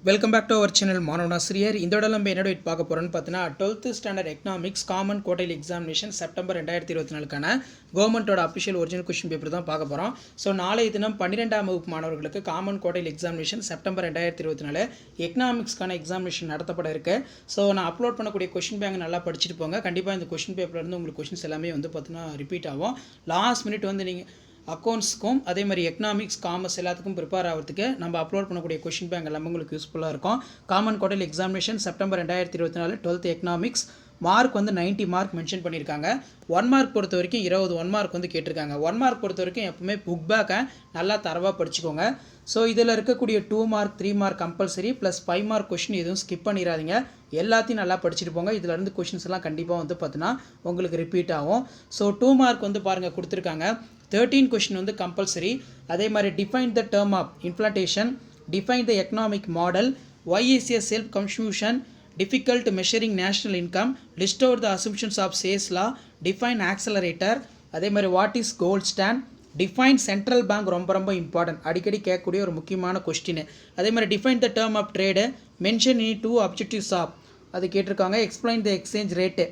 Welcome back to our channel மாணவனாசிரியர். இந்த இடம் நம்ம என்னோட பார்க்க போகிறோன்னு பார்த்தீங்கன்னா 12th standard economics common quarterly examination September 2024க்கான கவர்மெண்ட்டோட அஃபிஷியல் ஒரிஜினல் கொஸ்டின் பேப்பர் தான் பார்க்க போகிறோம். ஸோ நாளைய தினம் 12ஆம் வகுப்பு மாணவர்களுக்கு காமன் குவார்டர்லி எக்ஸாமினேஷன் செப்டம்பர் 2024 எக்கனாமிக்ஸ்க்கான எக்ஸாமினேஷன் நடத்தப்பட இருக்கு. ஸோ நான் அப்லோட் பண்ணக்கூடிய கொஸ்டின் பேங்க் நல்லா படிச்சுட்டு போங்க. கண்டிப்பாக இந்த கொஸ்டின் பேப்பர்லேருந்து உங்களுக்கு கொஸ்டின்ஸ் எல்லாமே வந்து பார்த்தீங்கன்னா ரிப்பீட் ஆகும். லாஸ்ட் மினிட் வந்து நீங்கள் அக்கௌண்ட்ஸ்க்கும் அதே மாதிரி எக்கனாமிக்ஸ் காமர்ஸ் எல்லாத்துக்கும் ப்ரிப்பேர் ஆகிறதுக்கு நம்ம அப்லோட் பண்ணக்கூடிய கொஷின் பேங்க் எல்லாமே உங்களுக்கு யூஸ்ஃபுல்லாக இருக்கும். Common quarterly examination September 2024 12th economics mark வந்து 90 மார்க் மென்ஷன் பண்ணியிருக்காங்க. 1 மார்க் பொறுத்த வரைக்கும் 20 1 மார்க் வந்து கேட்டிருக்காங்க. 1 மார்க் பொறுத்த வரைக்கும் எப்பவுமே புக் பேக்கை நல்லா தரவாக படிச்சுக்கோங்க. ஸோ இதில் இருக்கக்கூடிய 2 mark 3 mark compulsory plus 5 mark question எதுவும் ஸ்கிப் பண்ணிடாதீங்க. எல்லாத்தையும் நல்லா படிச்சுட்டு போங்க. இதில் இருந்து கொஷின்ஸ் எல்லாம் கண்டிப்பாக வந்து பார்த்தீங்கன்னா உங்களுக்கு ரிப்பீட் ஆகும். ஸோ 2 மார்க் வந்து பாருங்கள் கொடுத்துருக்காங்க. 13 கொஷின் வந்து கம்பல்சரி. அதே மாதிரி define the term of inflation, define the economic model, why is a self confusion, difficult measuring national income, list out the assumptions of Say's law, define accelerator, அதே மாதிரி what is gold stand, define central bank ரொம்ப important, அடிக்கடி கேட்கக்கூடிய ஒரு முக்கியமான question. அதே மாதிரி define the term of trade, mention any two objectives of, அது கேட்டிருக்காங்க. explain the exchange rate.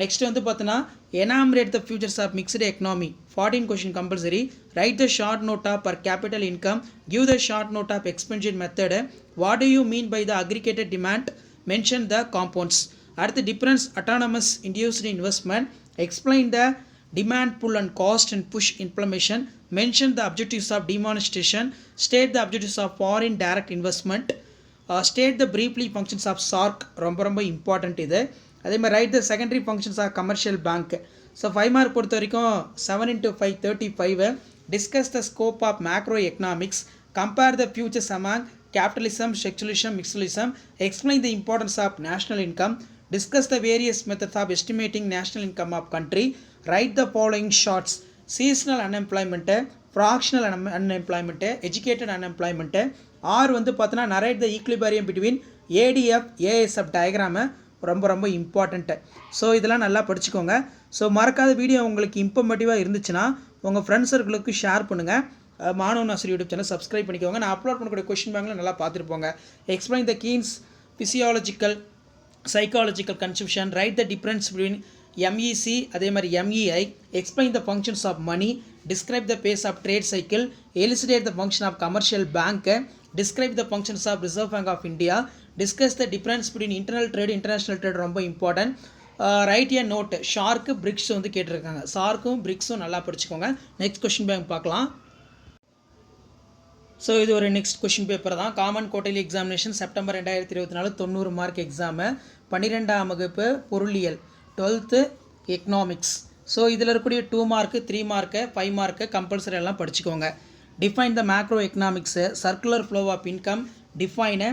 Next வந்து பார்த்தீங்கன்னா enumerate the futures of mixed economy, 14 question compulsory. write the short note of per capital income, give the short note of expansion method, what do you mean by the aggregated demand, mention the compounds. அடுத்து difference autonomous induced investment, explain the demand pull and cost and push implementation, mention the objectives of demonstration, state the objectives of foreign direct investment, state the briefly functions of SARC ரொம்ப important இது. அதே மாதிரி write the secondary functions of commercial bank. So 5 mark பொறுத்த வரைக்கும் 7 × 5 35. Discuss the scope of macro economics, compare the futures among capitalism, socialism, mixedism, explain the importance of national income, discuss the various methods of estimating national income of country, write the following shorts, seasonal unemployment, fractional unemployment, educated unemployment. Or வந்து பார்த்தோன்னா narrate the equilibrium between ADF ASF diagram ரொம்ப important. So இதெல்லாம் நல்லா படிச்சுக்கோங்க. So மறக்காத video உங்களுக்கு இன்ஃபர்மேட்டிவாக இருந்துச்சுன்னா உங்கள் ஃப்ரெண்ட்ஸ் சர்க்கிளுக்கு ஷேர் பண்ணுங்கள். மாணவனாசிரியர் யூடியூப் சேனல் சப்ஸ்கிரைப் பண்ணிக்கோங்க. நான் அப்லோட் பண்ணக்கூடிய கொஸ்டின் பேங்கில் நல்லா பார்த்துருப்போங்க. Explain the Keynes physiological psychological conception, write the difference between MEC அதே மாதிரி MEI, explain the functions of money, describe the pace of trade cycle, elucidate the function of commercial bank, describe the functions of Reserve Bank of India, discuss the difference between internal trade international trade ரொம்ப important. Right a note, shark BRICS வந்து கேட்டிருக்காங்க. ஷார்க்கும் பிரிக்ஸும் நல்லா படிச்சுக்கோங்க. Next question bank பார்க்கலாம். So இது ஒரு next question paper தான். Common quarterly examination September 2024 90 mark exam. 12ஆம் வகுப்பு பொருளியல் 12th எக்கனாமிக்ஸ். ஸோ இதில் இருக்கக்கூடிய 2 மார்க்கு 3 மார்க்கு 5 மார்க்கு கம்பல்சரி எல்லாம் படிச்சுக்கோங்க. Define the macro economics, circular flow of income, define,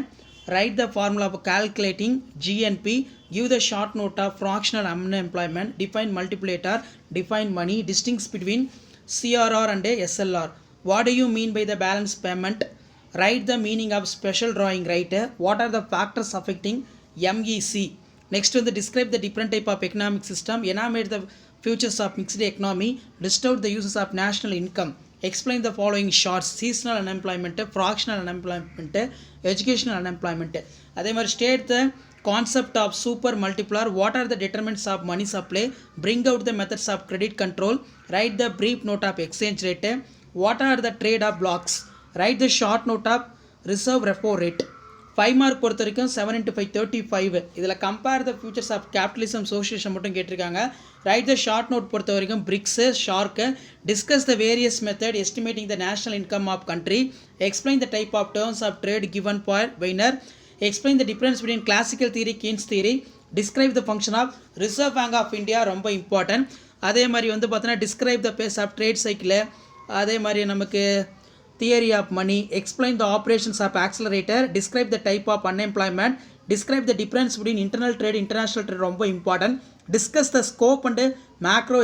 write the formula of calculating GNP, give the short note of fractional unemployment, define multiplier, define money, distinguish between CRR and SLR, what do you mean by the balance payment, write the meaning of special drawing right, what are the factors affecting MEC. Next வந்து describe the different type of economic system, enumerate the futures of mixed economy, list out the uses of national income, explain the following shorts, seasonal unemployment, fractional unemployment, educational unemployment. அதே மாதிரி state the concept of super multiplier, what are the determinants of money supply, bring out the methods of credit control, write the brief note of exchange rate, what are the trade of blocks, write the short note of reserve repo rate. 5 mark பொறுத்த வரைக்கும் 7 × 5 35. இதில் compare the futures of capitalism socialism மட்டும் கேட்டிருக்காங்க. Write the short note பொறுத்த வரைக்கும் BRICS SAARC, discuss the various method estimating the national income of country, explain the type of terms of trade given by Viner, explain the difference between classical theory Keynes theory, describe the function of Reserve Bank of India ரொம்ப important. அதே மாதிரி வந்து பார்த்தோன்னா describe the phase of trade cycle, அதே மாதிரி நமக்கு theory of money, explain the operations of accelerator, describe the type of unemployment, describe the difference between internal trade international trade ரொம்ப important, discuss the scope and macro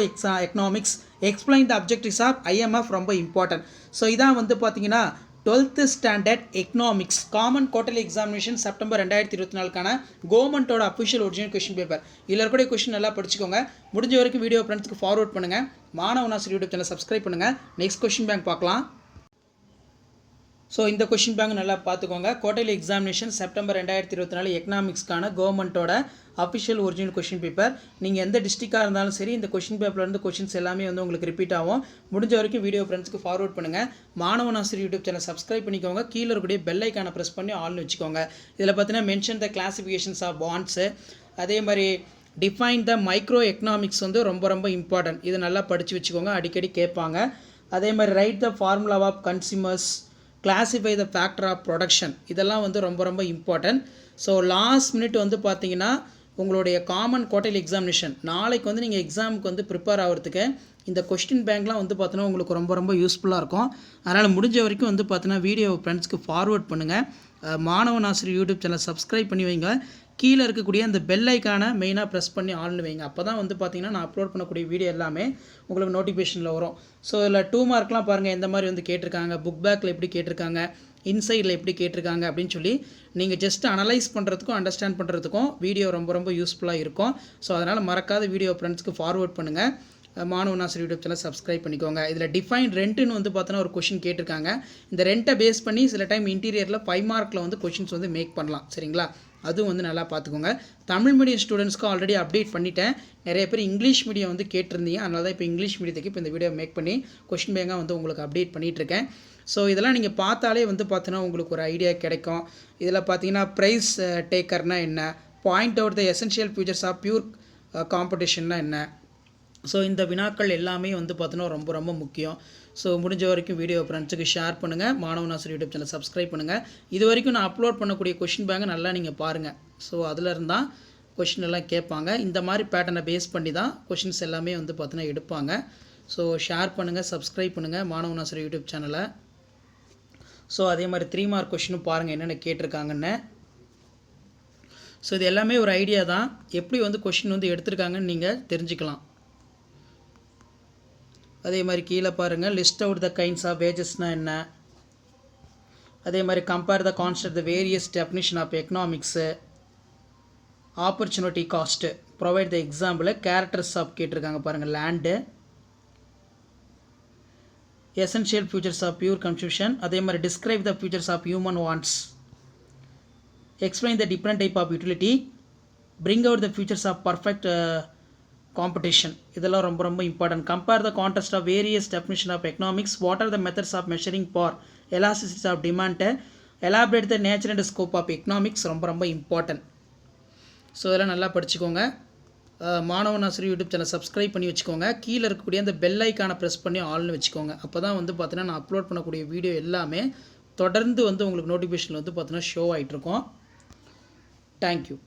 economics, explain the objectives of IMF ரொம்ப important. So இதான் வந்து பார்த்தீங்கன்னா 12th standard economics common quarterly examination September 2024க்கான கவர்மெண்ட்டோட official original question paper. இதில் இருக்கக்கூடிய question நல்லா படிச்சுக்கோங்க. முடிஞ்ச வரைக்கும் வீடியோ ஃப்ரெண்ட்ஸ்க்கு ஃபார்வர்ட் பண்ணுங்கள். மாணவனாசிரியர் யூடியூப் சேனல் சப்ஸ்கிரைப் பண்ணுங்கள். நெக்ஸ்ட் கொஸ்டின் பேங்க் பார்க்கலாம். ஸோ இந்த கொஷின் பேங்க் நல்லா பார்த்துக்கோங்க. குவார்ட்டர்லி எக்ஸாமினேஷன் செப்டம்பர் 2024 எக்கனாமிக்ஸ்க்கான கவர்மெண்ட்டோட அஃபிஷியல் ஒரிஜினல் கொஷின் பேப்பர். நீங்கள் எந்த டிஸ்ட்ரிக்டாக இருந்தாலும் சரி இந்த கொஷின் பேப்பர்லேருந்து கொஷின்ஸ் எல்லாமே வந்து உங்களுக்கு ரிப்பீட் ஆகும். முடிஞ்ச வரைக்கும் வீடியோ ஃப்ரெண்ட்ஸ்க்கு ஃபார்வர்ட் பண்ணுங்கள். மாணவன் ஆசிரியர் யூடியூப் சேனல் சப்ஸ்கிரைப் பண்ணிக்கோங்க. கீழே இருக்கக்கூடிய பெல் ஐக்கானை ப்ரெஸ் பண்ணி ஆல்னு வச்சுக்கோங்க. இதில் பார்த்தீங்கன்னா mention the classifications of bonds, அதே மாதிரி டிஃபைன் த மைக்ரோ எக்கனாமிக்ஸ் வந்து ரொம்ப ரொம்ப இம்பார்ட்டன்ட். இது நல்லா படித்து வச்சுக்கோங்க, அடிக்கடி கேட்பாங்க. அதே மாதிரி write the formula of consumers, classify the factor of production, இதெல்லாம் வந்து ரொம்ப ரொம்ப இம்பார்ட்டன்ட். ஸோ லாஸ்ட் மினிட் வந்து பார்த்தீங்கன்னா உங்களுடைய காமன் குவார்ட்டர்லி எக்ஸாமினேஷன் நாளைக்கு வந்து நீங்கள் எக்ஸாமுக்கு வந்து ப்ரிப்பேர் ஆகிறதுக்கு இந்த கொஸ்டின் பேங்க்லாம் வந்து பார்த்தீங்கன்னா உங்களுக்கு ரொம்ப ரொம்ப யூஸ்ஃபுல்லாக இருக்கும். அதனால் முடிஞ்ச வரைக்கும் வந்து பார்த்தீங்கன்னா வீடியோ ஃப்ரெண்ட்ஸ்க்கு ஃபார்வர்ட் பண்ணுங்கள். மாணவன் ஆசிரியர் யூடியூப் சேனல் சப்ஸ்கிரைப் பண்ணி வைங்க. கீழே இருக்கக்கூடிய அந்த பெல் ஐக்கானை மெயினாக ப்ரெஸ் பண்ணி ஆன்ல வைங்க. அப்போ தான் வந்து பார்த்தீங்கன்னா நான் அப்லோட் பண்ணக்கூடிய வீடியோ எல்லாமே உங்களுக்கு நோட்டிஃபிகேஷனில் வரும். ஸோ இதில் 2 மார்க்லாம் பாருங்கள் எந்த மாதிரி வந்து கேட்டிருக்காங்க, புக் பேக்கில் எப்படி கேட்டிருக்காங்க, இன்சைடில் எப்படி கேட்டிருக்காங்க அப்படின்னு சொல்லி நீங்கள் ஜஸ்ட் அனலைஸ் பண்ணுறதுக்கும் அண்டர்ஸ்டாண்ட் பண்ணுறதுக்கும் வீடியோ ரொம்ப ரொம்ப யூஸ்ஃபுல்லாக இருக்கும். ஸோ அதனால் மறக்காத வீடியோ ஃப்ரெண்ட்ஸ்க்கு ஃபார்வர்ட் பண்ணுங்கள். மாணவன் ஆசிரியர் யூடியூப் சேனல் சப்ஸ்கிரைப் பண்ணிக்கோங்க. இதில் டிஃபைன் ரெண்ட்டுன்னு வந்து பார்த்தோன்னா ஒரு கொஷின் கேட்டிருக்காங்க. இந்த ரெண்ட்டை பேஸ் பண்ணி சில டைம் இன்டீரியரில் 5 மார்க்கில் வந்து கொஷின்ஸ் வந்து மேக் பண்ணலாம். சரிங்களா, அதுவும் வந்து நல்லா பார்த்துக்கோங்க. தமிழ் மீடியம் ஸ்டூடெண்ட்ஸ்க்கு ஆல்ரெடி அப்டேட் பண்ணிட்டேன். நிறைய பேர் இங்கிலீஷ் மீடியம் வந்து கேட்டிருந்தீங்க. அதனால தான் இப்போ இங்கிலீஷ் மீடியத்துக்கு இப்போ இந்த வீடியோ மேக் பண்ணி கொஷின் பேங்காக வந்து உங்களுக்கு அப்டேட் பண்ணிகிட்ருக்கேன். ஸோ இதெல்லாம் நீங்கள் பார்த்தாலே வந்து பார்த்தீங்கன்னா உங்களுக்கு ஒரு ஐடியா கிடைக்கும். இதில் பார்த்தீங்கன்னா ப்ரைஸ் டேக்கர்னா என்ன, point out the essential futures of pure காம்படிஷன்னா என்ன. ஸோ இந்த வினாக்கள் எல்லாமே வந்து பார்த்தீங்கன்னா ரொம்ப ரொம்ப முக்கியம். ஸோ முடிஞ்ச வரைக்கும் வீடியோ ஃப்ரெண்ட்ஸுக்கு ஷேர் பண்ணுங்கள். மாணவன் ஆசிரியர் யூடியூப் சேனல் சப்ஸ்கிரைப் பண்ணுங்கள். இது வரைக்கும் நான் அப்லோட் பண்ணக்கூடிய கொஷின் பேங்கை நல்லா நீங்கள் பாருங்கள். ஸோ அதில் இருந்தால் கொஷின் எல்லாம் கேட்பாங்க. இந்த மாதிரி பேட்டர்னை பேஸ் பண்ணி தான் கொஷின்ஸ் எல்லாமே வந்து பார்த்தீங்கன்னா எடுப்பாங்க. ஸோ ஷேர் பண்ணுங்கள், சப்ஸ்கிரைப் பண்ணுங்கள் மாணவன் ஆசிரியர் யூடியூப் சேனலை. ஸோ அதே மாதிரி 3 மார்க் கொஷினும் பாருங்கள் என்னென்ன கேட்டிருக்காங்கன்னு. ஸோ இது எல்லாமே ஒரு ஐடியா தான், எப்படி வந்து கொஷின் வந்து எடுத்திருக்காங்கன்னு நீங்கள் தெரிஞ்சுக்கலாம். அதே மாதிரி கீழே பாருங்கள் list out the kinds of வேஜஸ்னால் என்ன, அதே மாதிரி compare the concept the various definition of economics, opportunity cost, provide the example, characters of கேட்டிருக்காங்க பாருங்கள், land, essential futures of pure confusion, அதே மாதிரி describe the futures of human wants, explain the different type of utility, bring out the futures of perfect competition, இதெல்லாம் ரொம்ப ரொம்ப important. Compare the context of various definition of economics, what are the methods of measuring for elasticity of demand, elaborate the nature and scope of economics, ரொம்ப ரொம்ப important. So இதெல்லாம் நல்லா படிச்சுக்கோங்க. மாணவன் ஆசிரியர் யூடியூப் சேனல் சப்ஸ்கிரைப் பண்ணி வச்சுக்கோங்க. கீழே இருக்கக்கூடிய அந்த பெல் ஐக்கானை ப்ரெஸ் பண்ணி ஆல்னு வச்சுக்கோங்க. அப்போ தான் வந்து பார்த்தீங்கன்னா நான் அப்லோட் பண்ணக்கூடிய வீடியோ எல்லாமே தொடர்ந்து வந்து உங்களுக்கு நோட்டிஃபிகேஷனில் வந்து பார்த்தீங்கன்னா ஷோ ஆகிட்ருக்கோம். தேங்க்யூ.